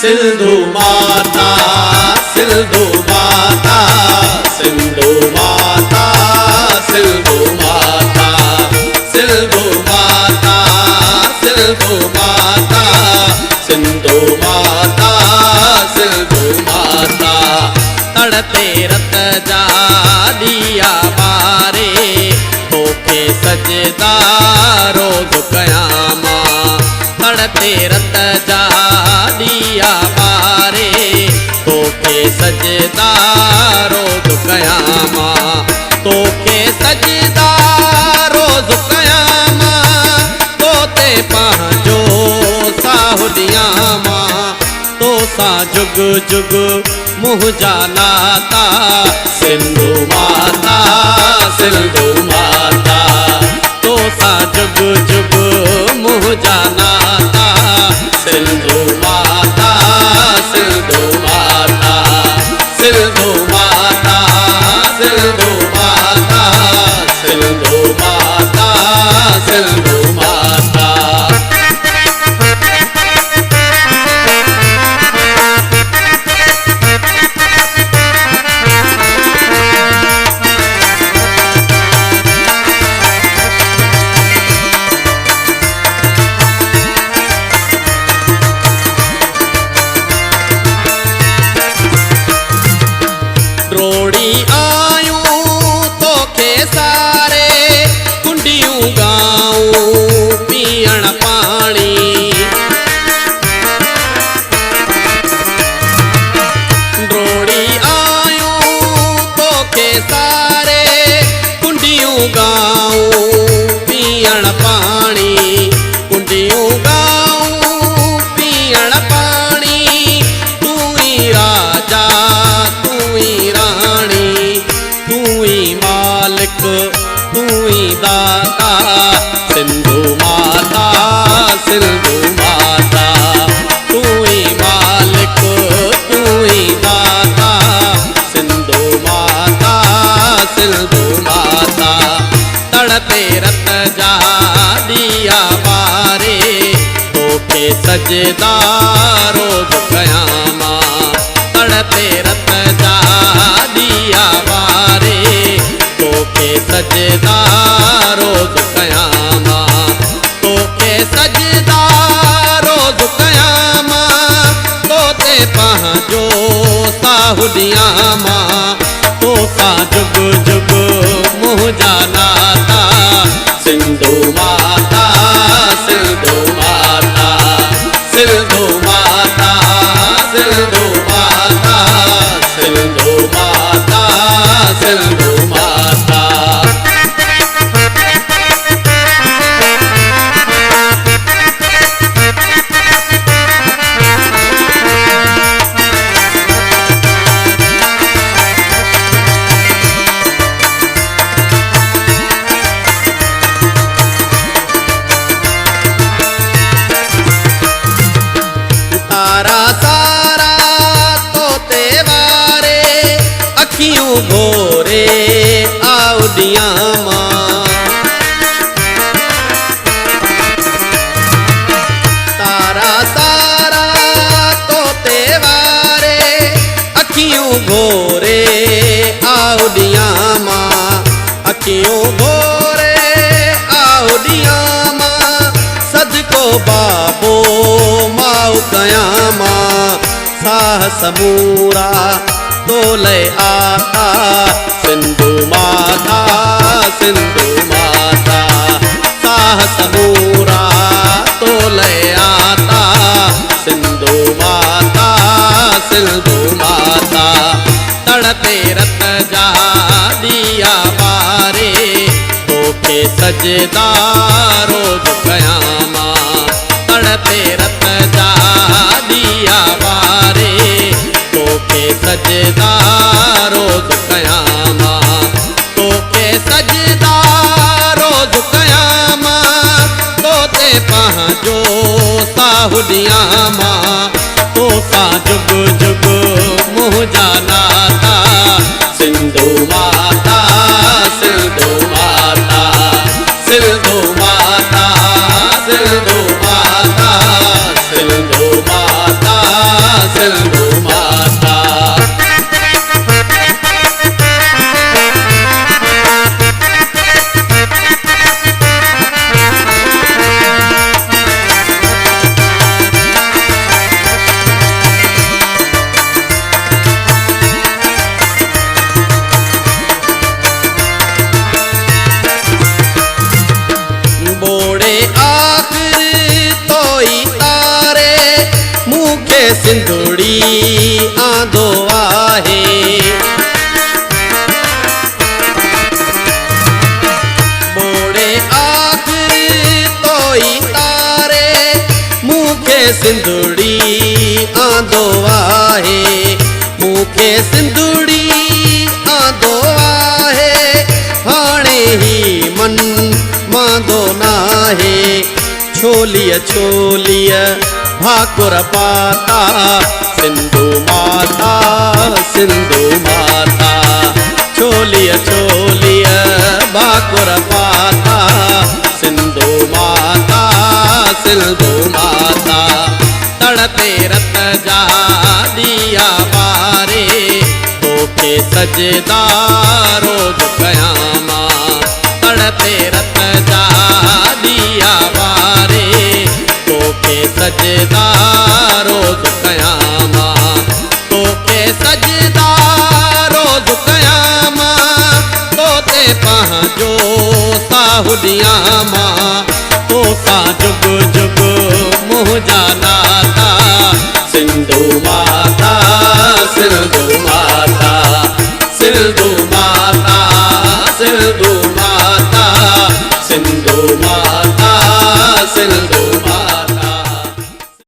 सिंधु माता, सिंधु माता, सिंधु माता, सिंधु माता, सिंधु माता, सिंधु माता, सिंधु माता, सिंधु माता। तड़ते रत जा दिया बारे तोखे सजदा रोज़ कयामा। तड़ते रत जा दिया बारे तोखे सजदा रोज़ कयामा। तोखे सजदा रोज़ कयामा, तोते पंहिंजो साहु ॾियामा। तो सा जुग जुग मुंहिंजा नाता, सिंधु माता, सिंधु माता। तो सा जुग जुग मुंहिंजा नाता, सिंधु माता, सिंधु माता, सिंधु माता, सिंधु माता, सिंधु माता, सिंधु माता। रोड़ी आयूं तोखे सारे कुंडियूं गाऊं पीअण पाणी। रोड़ी आयूं तोखे सारे कुंडियूं गाऊं पीअण पाणी। कुंडियूं गाऊं पीअण पाणी। तू ही राजा, तू ही राणी, तू ही मालिक, तू ही दाता, सिंधु माता, सिंधु माता। तू ही मालिक, तू ही दाता, सिंधु माता, सिंधु माता। तड़पे रत जा दिया बारे तोखे सजदा रोज़ कयामा। तड़पे रत जा दिया बारे तोखे सजदा रोज़ कयामा। तोखे सजदा रोज़ कयामा, तोते पंहिंजो साहु ॾियामा। तो सा जुग जुग मुंहिंजा नाता, सिंधु माता, सिंधु माता, सिंधु माता, सिंधु माता, सिंधु माता, सिंधु माता। तारा सारा तोते वारे अखियूं भोरे आउदियामा। तारा सारा तोते वारे अखियूं भोरे आउदियामा। अखियूं भोरे आउदियामा, सदको बाबो माउ कयामा। साह समूरा तोले आता, सिंधु माता, सिंधु माता। साह समूरा तोले आता, सिंधु माता, सिंधु माता। तड़पे रत जा दिया बारे तोखे सजदा रोज़ कयामा। तड़पे रत जा दिया बारे तोखे सजदा रोज़ कयामा। तोखे सजदा रोज़ कयामा, तोते पंहिंजो साहु ॾियामा। तो सा जुग जुग मुंहिंजा नाता, सिंधु माता, सिंधु माता, सिंधु माता, सिंधु माता, सिंधु माता। मूंखे सिंधुड़ी आंदो आहे। बोड़े आखिरी तोई तारे मूंखे सिंधुड़ी आंदो आहे। मूंखे सिंधुड़ी आंदो आहे। हाणे ही मन मांदो नाहे। छोलिया छोलिया भाकुर पाता सिंधु माता सिंधु माता। छोलिया छोलिया भाकुर पाता सिंधु माता सिंधु माता। तड़पे रत जा दिया बारे तोखे सजदा रोज कयां मां। तड़पे रत जा दिया बारे तोखे सजदा रोज कयां मां। तोखे सजदा रोज कयां मां। तोते पंहिंजो साहुलियां मां। तोसां जुग जुग मुंहिंजा नाता सिंधु माता सिंधु माता सिंधु माता सिंधु माता सिंधु माता सिंधु माता।